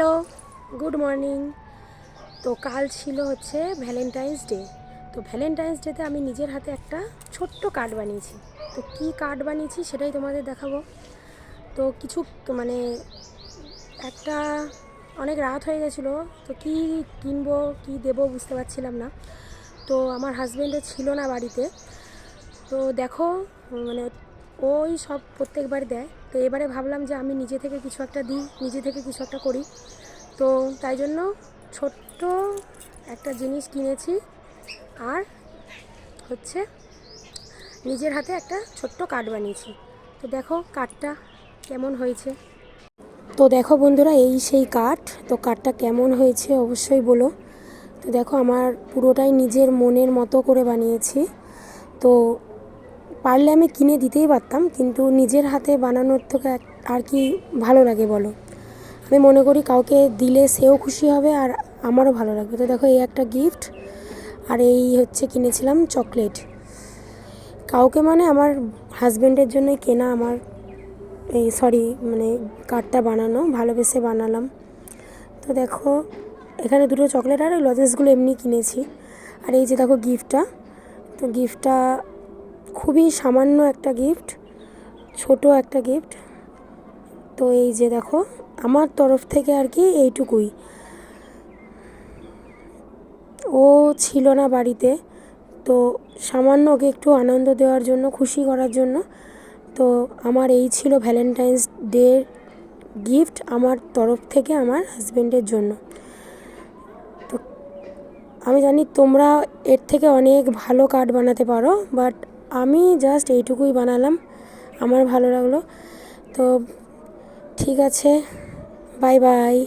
Hello, good morning. তো কাল ছিল হচ্ছে ভ্যালেন্টাইন্স ডে। তো ভ্যালেন্টাইন্স ডেতে আমি নিজের হাতে একটা ছোট্ট কার্ড বানিয়েছি। তো কী কার্ড বানিয়েছি সেটাই তোমাদের দেখাবো। তো কিছু মানে একটা অনেক রাত হয়ে গেছিলো, তো কী কিনবো কী দেবো বুঝতে পারছিলাম না। তো আমার হাজব্যান্ডও ছিল না বাড়িতে। তো দেখো মানে ওই সব প্রত্যেকবার দেয়, তো এবারে ভাবলাম যে আমি নিজে থেকে কিছু একটা দিই, নিজে থেকে কিছু একটা করি। তো তাই জন্য ছোট্ট একটা জিনিস কিনেছি, আর হচ্ছে নিজের হাতে একটা ছোট্ট কার্ড বানিয়েছি। তো দেখো কার্ডটা কেমন হয়েছে। তো দেখো বন্ধুরা, এই সেই কার্ড। তো কার্ডটা কেমন হয়েছে অবশ্যই বলো। তো দেখো আমার পুরোটাই নিজের মনের মতো করে বানিয়েছি। তো পারলে আমি কিনে দিতেই পারতাম, কিন্তু নিজের হাতে বানানোর থেকে আর কি ভালো লাগে বলো। আমি মনে করি কাউকে দিলে সেও খুশি হবে আর আমারও ভালো লাগবে। তো দেখো এই একটা গিফট, আর এই হচ্ছে কিনেছিলাম চকলেট। কাউকে মানে আমার হাজব্যান্ডের জন্যই কেনা আমার এই মানে কার্ডটা বানানো, ভালোবেসে বানালাম। তো দেখো এখানে দুটো চকলেট আর লজেন্সগুলো এমনি কিনেছি। আর এই যে দেখো গিফটটা, তো গিফটটা খুবই সামান্য একটা গিফট, ছোট একটা গিফট। তো এই যে দেখো আমার তরফ থেকে আর কি এইটুকুই। ও ছিল না বাড়িতে, তো সামান্য ওকে একটু আনন্দ দেওয়ার জন্য, খুশি করার জন্য, তো আমার এই ছিল ভ্যালেন্টাইন্স ডে গিফট আমার তরফ থেকে আমার হাজব্যান্ডের জন্য। তো আমি জানি তোমরা এর থেকে অনেক ভালো কার্ড বানাতে পারো, বাট আমি জাস্ট এইটুকুই বানালাম, আমার ভালো লাগলো। তো ঠিক আছে, বাই বাই।